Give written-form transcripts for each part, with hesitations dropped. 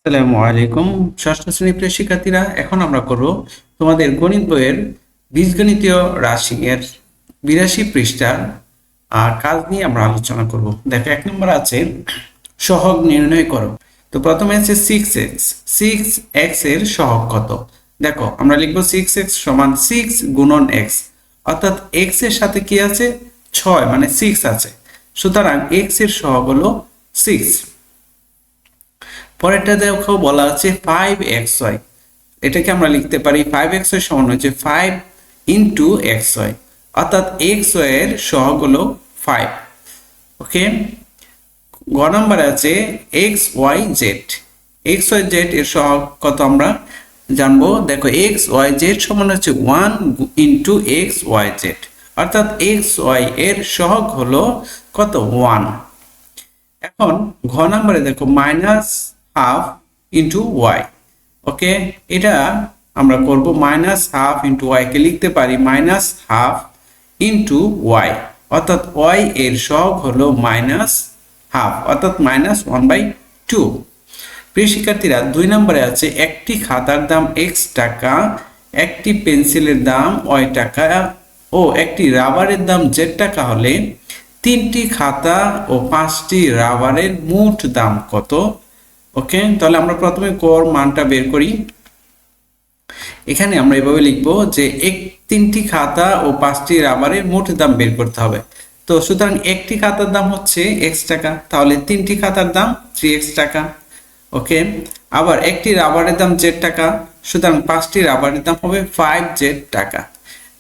আসসালামু আলাইকুম। ষষ্ঠ শ্রেণীর প্রিয় শিক্ষার্থীরা, এখন আমরা করব তোমাদের গণিত বইয়ের বীজগণিতীয় রাশি এর 82 পৃষ্ঠার কাজ নিয়ে আমরা আলোচনা করব। দেখো, 1 নম্বর আছে সহগ নির্ণয় করো। তো প্রথমে আছে 6x। 6x এর সহগ কত? দেখো, আমরা লিখব 6x সমান 6 গুণন x, অর্থাৎ x এর সাথে কি আছে? 6 মানে 6 আছে, সুতরাং x এর সহগ হলো 6। পরেরটা দেখো, বলা আছে 5xy। এটাকে আমরা লিখতে পারি 5xy সমান হচ্ছে 5 ইন্টু xy, অর্থাৎ xy এর সহগ হলো 5। ওকে, গ নাম্বার আছে xyz। xyz এর সহগ কত আমরা জানবো। দেখো, xyz সমান হচ্ছে 1 ইন্টু xyz, অর্থাৎ xy এর সহগ হলো কত? 1। এখন ঘ নাম্বারে দেখো মাইনাস হাফ ইন্টু ওয়াই। ওকে, এটা আমরা করব মাইনাস হাফ ইন্টু ওয়াই কে লিখতে পারি মাইনাস হাফ ইন্টু ওয়াই, অর্থাৎ ওয়াই এর সহগ হলো মাইনাস হাফ, অর্থাৎ -1/2। প্রিয় শিক্ষার্থীরা, 2 নম্বরে আছে একটি খাতার দাম x টাকা, একটি পেন্সিলের দাম y টাকা ও একটি রাবারের দাম z টাকা হলে 3টি খাতা ও 5টি রাবারের মোট দাম কত? ওকে, তাহলে আমরা প্রথমে কোর মানটা বের করি। এখানে আমরা এভাবে লিখবো যে 3টি খাতা ও 5টি রাবারের মোট দাম বের করতে হবে। তো সুতরাং একটি খাতার দাম হচ্ছে x টাকা, তাহলে 3টি খাতার দাম 3x টাকা। ওকে, আবার একটি রাবারের দাম z টাকা, সুতরাং 5টি রাবারের দাম হবে 5z টাকা।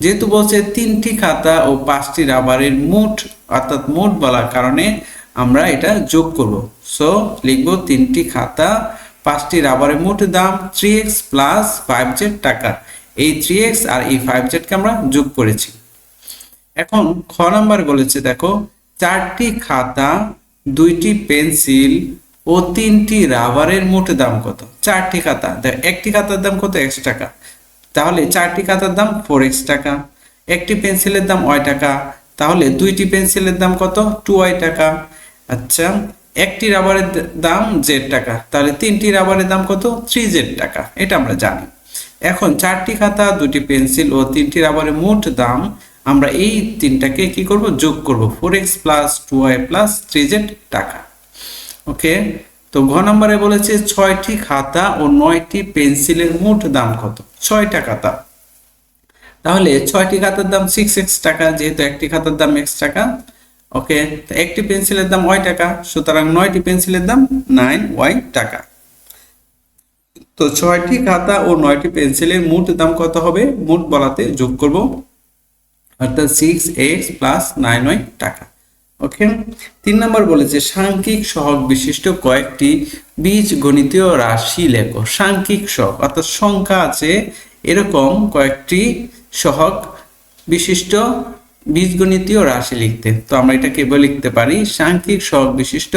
যেহেতু বলছে 3টি খাতা ও 5টি রাবারের মোট, অর্থাৎ মোট বলার কারণে আমরা এটা যোগ করব। সো লিখব 3টি খাতা 5টি রাবারের মোট দাম 3x প্লাস 5z টাকা। এই 3x আর এই 5z কে আমরা যোগ করেছি। এখন খ নাম্বার বলেছে, দেখো 4টি খাতা, 2টি পেন্সিল ও 3টি রাবারের মোট দাম কত? 4টি খাতা, একটি খাতার দাম কত? x টাকা, তাহলে 4টি খাতার দাম 4x টাকা। একটি পেন্সিলের দাম y টাকা, তাহলে 2টি পেন্সিলের দাম কত? 2y টাকা। আচ্ছা, একটি রাবারের দাম z টাকা, তাহলে 3টি রাবারের দাম কত? 3z টাকা। এটা আমরা জানি। এখন 4টি খাতা, 2টি পেন্সিল ও 3টি রাবারের মোট দাম আমরা এই তিনটাকে কি করব? যোগ করব, 4x plus 2y plus 3z টাকা। ওকে, তো ঘ নম্বরে বলেছে 6টি খাতা ও 9টি পেন্সিলের মোট দাম কত? 6টা খাতা, তাহলে 6টি খাতার দাম 6x টাকা, যেহেতু একটি খাতার দাম x টাকা। ওকে, তো একটি পেন্সিলের দাম y টাকা, সুতরাং 9টি পেন্সিলের দাম 9y টাকা। তো 6টি খাতা ও 9টি পেন্সিলের মোট দাম কত হবে? মোট বলাতে যোগ করব, অর্থাৎ 6x প্লাস 9y টাকা। ওকে, 3 নম্বর বলেছে সাংখ্যিক সহগ বিশিষ্ট কয়েকটি বীজগণিতীয় রাশি লেখো। সাংখ্যিক সহগ অর্থাৎ সংখ্যা আছে এরকম কয়েকটি সহগ বিশিষ্ট বীজগণিতীয় রাশি লিখতে। তো আমরা এটা কেবল লিখতে পারি সাংখ্যিক সহগ বিশিষ্ট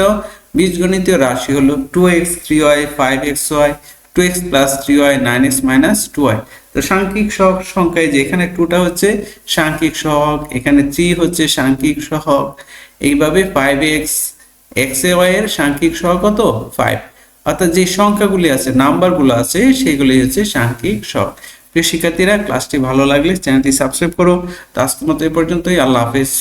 বীজগণিতীয় রাশি হলো 2x 3y 5xy 2x plus 3y 9x minus 2y। তো সাংখ্যিক সহগ সংখ্যায় যে এখানে 2টা হচ্ছে সাংখ্যিক সহগ, এখানে 3 হচ্ছে সাংখ্যিক সহগ, এইভাবে 5x xy এর সাংখ্যিক সহগ কত? 5। অর্থাৎ যে সংখ্যাগুলি আছে, নাম্বারগুলো আছে, সেগুলি হচ্ছে সাংখ্যিক সহগ। প্রিয় শিক্ষার্থীরা, ক্লাসটি ভালো লাগলে চ্যানেলটি সাবস্ক্রাইব করো। তো আজকের মতো এই পর্যন্তই। আল্লাহ হাফেজ।